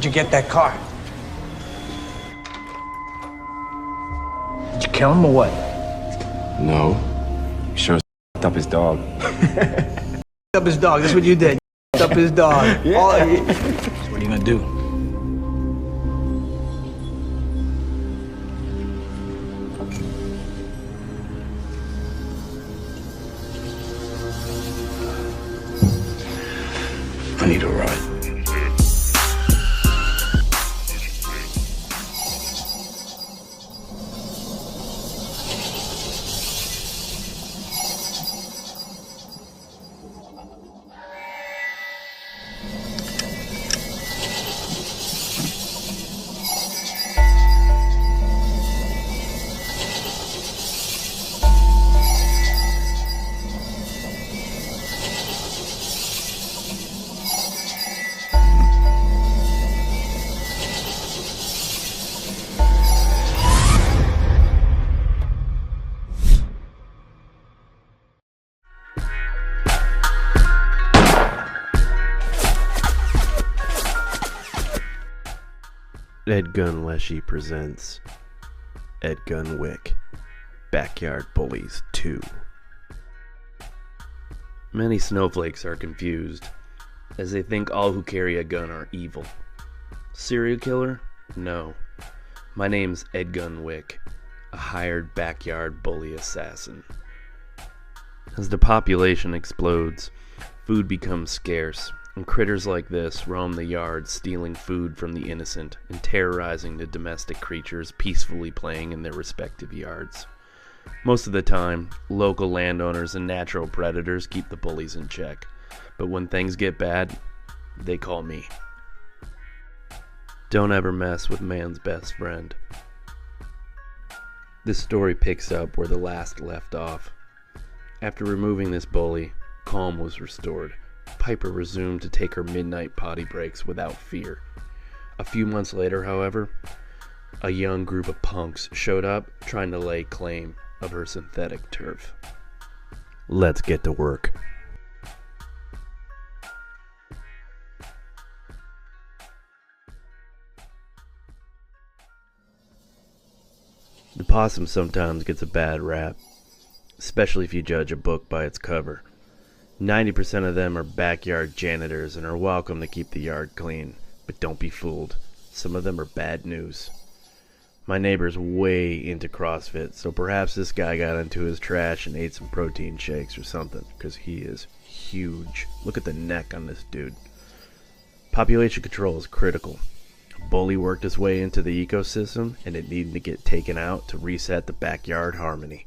Where'd you get that car? Did you kill him or what? No. Sure f***ed up his dog. Up his dog, that's what you did. Up his dog. Yeah. So what are you gonna do? I need a ride. Airgun Leshy presents Airgun Wick Backyard Bullies 2. Many snowflakes are confused, as they think all who carry a gun are evil. Serial killer? No. My name's Airgun Wick, a hired backyard bully assassin. As the population explodes, food becomes scarce, and critters like this roam the yards stealing food from the innocent and terrorizing the domestic creatures peacefully playing in their respective yards. Most of the time, local landowners and natural predators keep the bullies in check, but when things get bad, they call me. Don't ever mess with man's best friend. This story picks up where the last left off. After removing this bully, calm was restored. Piper resumed to take her midnight potty breaks without fear. A few months later, however, a young group of punks showed up trying to lay claim of her synthetic turf. Let's get to work. The possum sometimes gets a bad rap, especially if you judge a book by its cover. 90% of them are backyard janitors and are welcome to keep the yard clean, but don't be fooled. Some of them are bad news. My neighbor's way into CrossFit, so perhaps this guy got into his trash and ate some protein shakes or something, because he is huge. Look at the neck on this dude. Population control is critical. A bully worked his way into the ecosystem, and it needed to get taken out to reset the backyard harmony.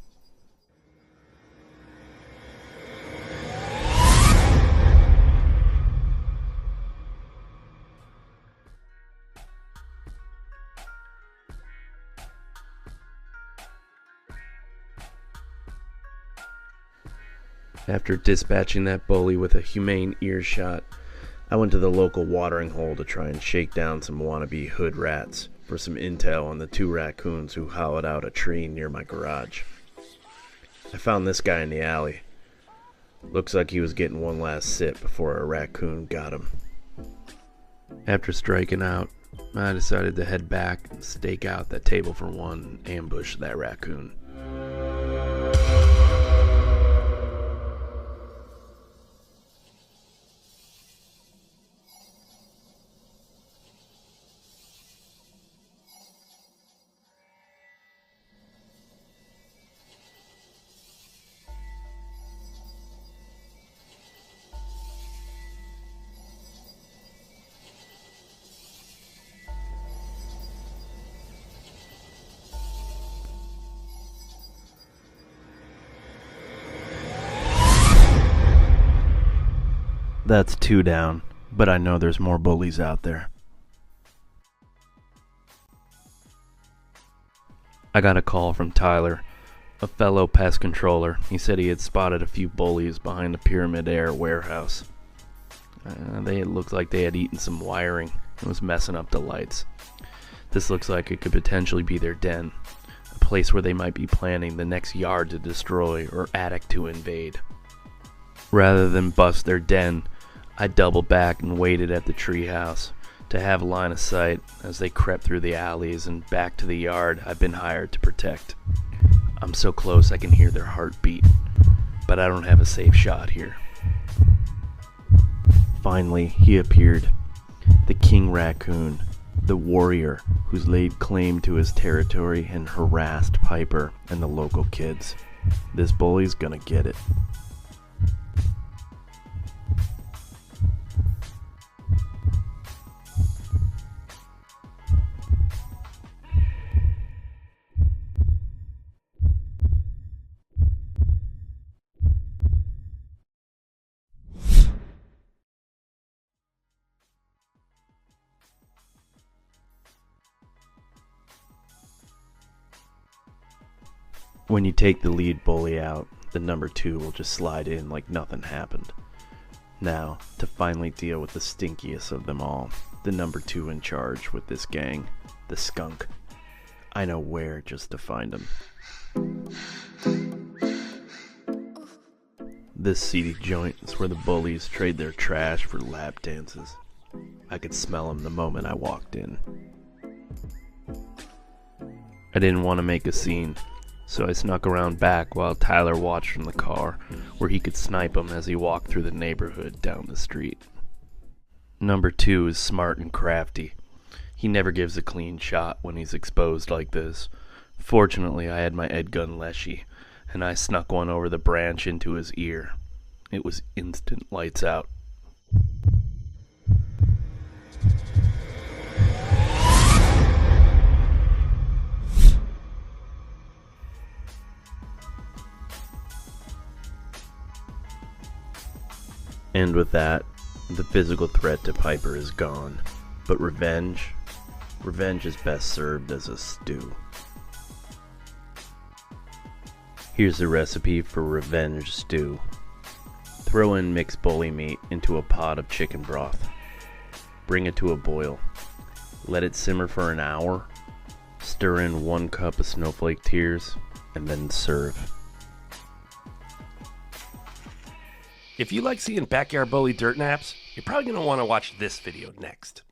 After dispatching that bully with a humane earshot, I went to the local watering hole to try and shake down some wannabe hood rats for some intel on the 2 raccoons who hollowed out a tree near my garage. I found this guy in the alley. Looks like he was getting one last sip before a raccoon got him. After striking out, I decided to head back and stake out that table for one and ambush that raccoon. That's 2 down, but I know there's more bullies out there. I got a call from Tyler, a fellow pest controller. He said he had spotted a few bullies behind the Pyramid Air warehouse. They looked like they had eaten some wiring and was messing up the lights. This looks like it could potentially be their den, a place where they might be planning the next yard to destroy or attic to invade. Rather than bust their den, I doubled back and waited at the treehouse to to have line of sight as they crept through the alleys and back to the yard I've been hired to protect. I'm so close I can hear their heartbeat, but I don't have a safe shot here. Finally, he appeared. The King Raccoon, the warrior who's laid claim to his territory and harassed Piper and the local kids. This bully's gonna get it. When you take the lead bully out, the number 2 will just slide in like nothing happened. Now, to finally deal with the stinkiest of them all, the number 2 in charge with this gang, the skunk. I know where just to find him. This seedy joint is where the bullies trade their trash for lap dances. I could smell him the moment I walked in. I didn't want to make a scene, so I snuck around back while Tyler watched from the car, where he could snipe him as he walked through the neighborhood down the street. Number 2 is smart and crafty. He never gives a clean shot when he's exposed like this. Fortunately, I had my airgun Leshy, and I snuck one over the branch into his ear. It was instant lights out. And with that, the physical threat to Piper is gone. But revenge is best served as a stew. Here's the recipe for revenge stew. Throw in mixed bully meat into a pot of chicken broth. Bring it to a boil. Let it simmer for an hour. Stir in 1 cup of snowflake tears, and then serve. If you like seeing backyard bully dirt naps, you're probably going to want to watch this video next.